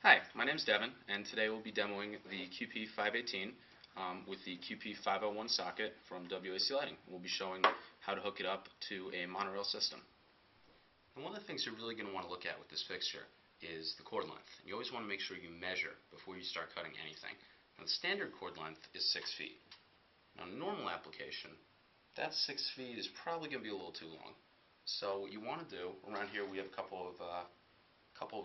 Hi, my name is Devin, and today we'll be demoing the QP-518 with the QP-501 socket from WAC Lighting. We'll be showing how to hook it up to a monorail system. And one of the things you're really going to want to look at with this fixture is the cord length. You always want to make sure you measure before you start cutting anything. Now, the standard cord length is 6 feet. Now, in a normal application, that 6 feet is probably going to be a little too long. So what you want to do, around here we have a couple of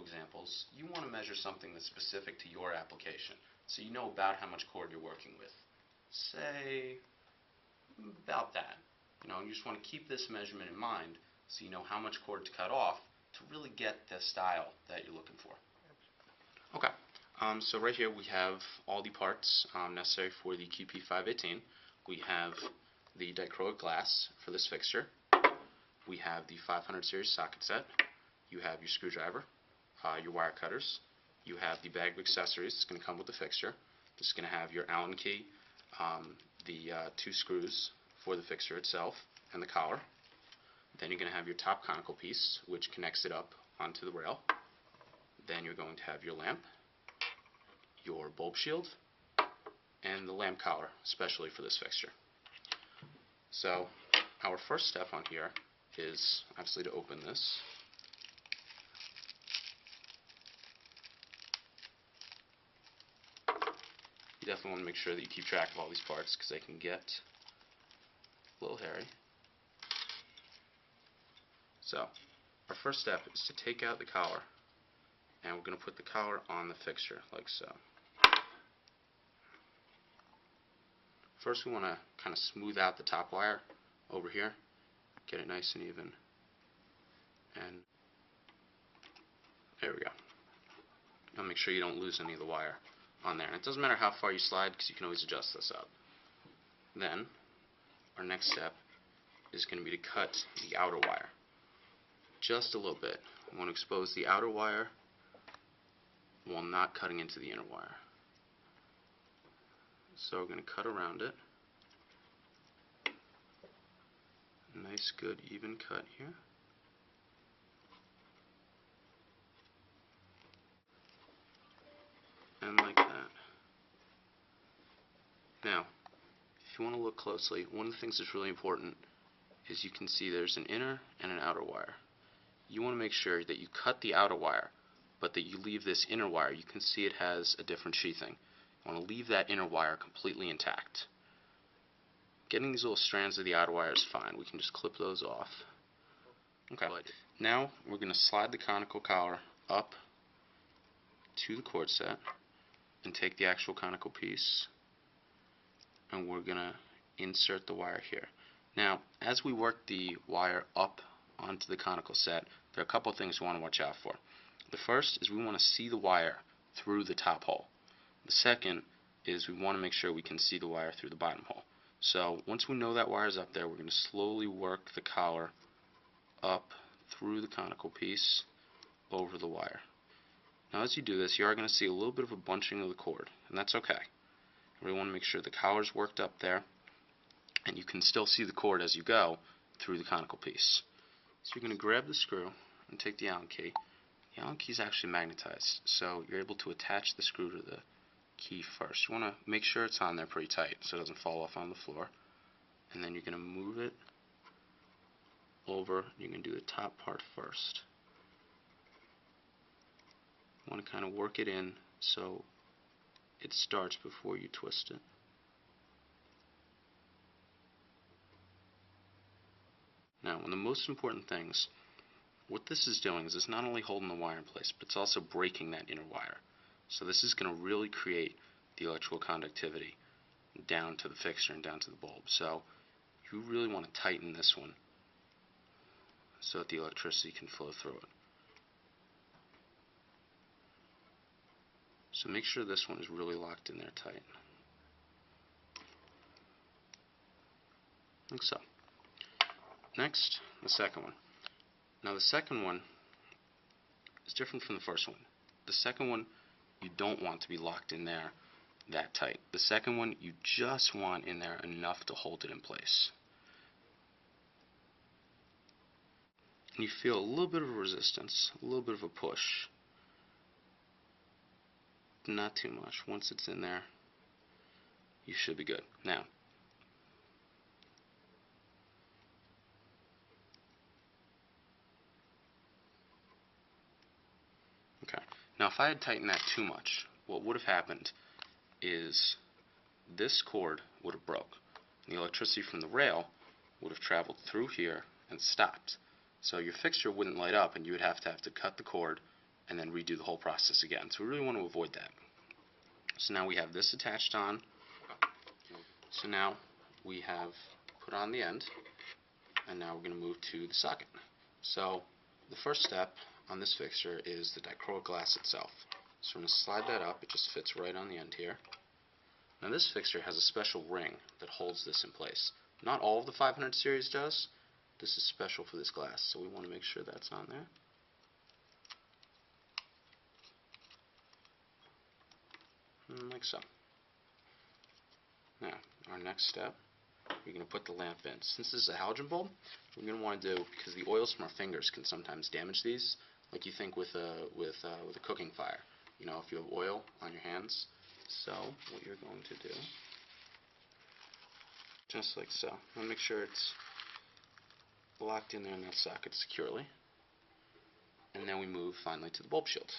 examples. You want to measure something that's specific to your application, so you know about how much cord you're working with. Say about that. You just want to keep this measurement in mind so you know how much cord to cut off to really get the style that you're looking for. Okay, so right here we have all the parts necessary for the QP-518. We have the dichroic glass for this fixture. We have the 500 series socket set. You have your screwdriver, your wire cutters. You have the bag of accessories that's going to come with the fixture. This is going to have your Allen key, the 2 screws for the fixture itself, and the collar. Then you're going to have your top conical piece, which connects it up onto the rail. Then you're going to have your lamp, your bulb shield, and the lamp collar, especially for this fixture. So our first step on here is obviously to open this. You definitely want to make sure that you keep track of all these parts because they can get a little hairy. So, our first step is to take out the collar, and we're going to put the collar on the fixture, like so. First we want to kind of smooth out the top wire over here, get it nice and even, and there we go. Now make sure you don't lose any of the wire on there. And it doesn't matter how far you slide because you can always adjust this up. Then our next step is going to be to cut the outer wire just a little bit. We want to expose the outer wire while not cutting into the inner wire. So we're going to cut around it. Nice, good, even cut here. And like that. Now, if you want to look closely, one of the things that's really important is you can see there's an inner and an outer wire. You want to make sure that you cut the outer wire, but that you leave this inner wire. You can see it has a different sheathing. You want to leave that inner wire completely intact. Getting these little strands of the outer wire is fine. We can just clip those off. Okay. Now we're going to slide the conical collar up to the cord set and take the actual conical piece, and we're going to insert the wire here. Now, as we work the wire up onto the conical set, there are a couple things we want to watch out for. The first is we want to see the wire through the top hole. The second is we want to make sure we can see the wire through the bottom hole. So once we know that wire is up there, we're going to slowly work the collar up through the conical piece over the wire. Now as you do this, you are going to see a little bit of a bunching of the cord, and that's okay. We want to make sure the collar's worked up there, and you can still see the cord as you go through the conical piece. So you're going to grab the screw and take the Allen key. The Allen key is actually magnetized, so you're able to attach the screw to the key first. You want to make sure it's on there pretty tight so it doesn't fall off on the floor. And then you're going to move it over. You're going to do the top part first. You want to kind of work it in so it starts before you twist it. Now, one of the most important things, what this is doing is it's not only holding the wire in place, but it's also breaking that inner wire. So this is going to really create the electrical conductivity down to the fixture and down to the bulb. So you really want to tighten this one so that the electricity can flow through it. So make sure this one is really locked in there tight. Like so. Next, the second one. Now the second one is different from the first one. The second one you don't want to be locked in there that tight. The second one you just want in there enough to hold it in place. And you feel a little bit of resistance, a little bit of a push. not too much. Once it's in there, you should be good. Now, okay. Now, if I had tightened that too much, what would have happened is this cord would have broke. The electricity from the rail would have traveled through here and stopped. So your fixture wouldn't light up, and you would have to cut the cord and then redo the whole process again. So we really want to avoid that. So now we have this attached on. So now we have put on the end, and now we're going to move to the socket. So the first step on this fixture is the dichroic glass itself. So we're going to slide that up. It just fits right on the end here. Now this fixture has a special ring that holds this in place. Not all of the 500 series does. This is special for this glass, so we want to make sure that's on there. Like so. Now, our next step, we're going to put the lamp in. Since this is a halogen bulb, we're going to want to do, because the oils from our fingers can sometimes damage these, like you think with a cooking fire. You know, if you have oil on your hands. So, what you're going to do, just like so. And make sure it's locked in there in that socket securely. And then we move finally to the bulb shield.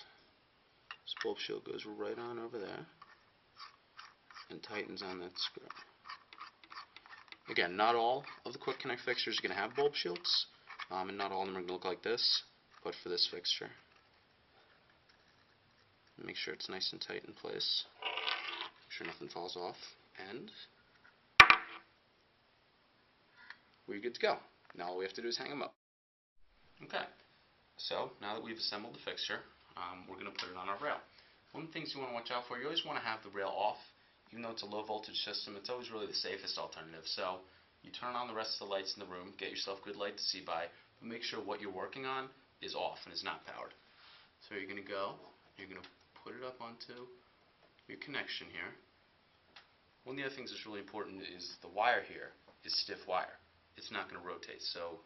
This bulb shield goes right on over there and tightens on that screw. Again, not all of the quick connect fixtures are going to have bulb shields, and not all of them are going to look like this, but for this fixture, make sure it's nice and tight in place. Make sure nothing falls off, and we're good to go. Now all we have to do is hang them up. Okay, so now that we've assembled the fixture, we're going to put it on our rail. One of the things you want to watch out for, you always want to have the rail off. Even though it's a low voltage system, it's always really the safest alternative. So you turn on the rest of the lights in the room, get yourself good light to see by, but make sure what you're working on is off and is not powered. So you're going to put it up onto your connection here. One of the other things that's really important is the wire here is stiff wire. It's not going to rotate, so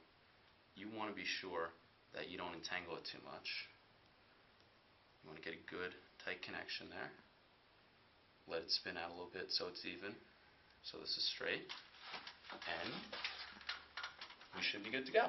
you want to be sure that you don't entangle it too much. You want to get a good tight connection there. Let it spin out a little bit so it's even. So this is straight. And we should be good to go.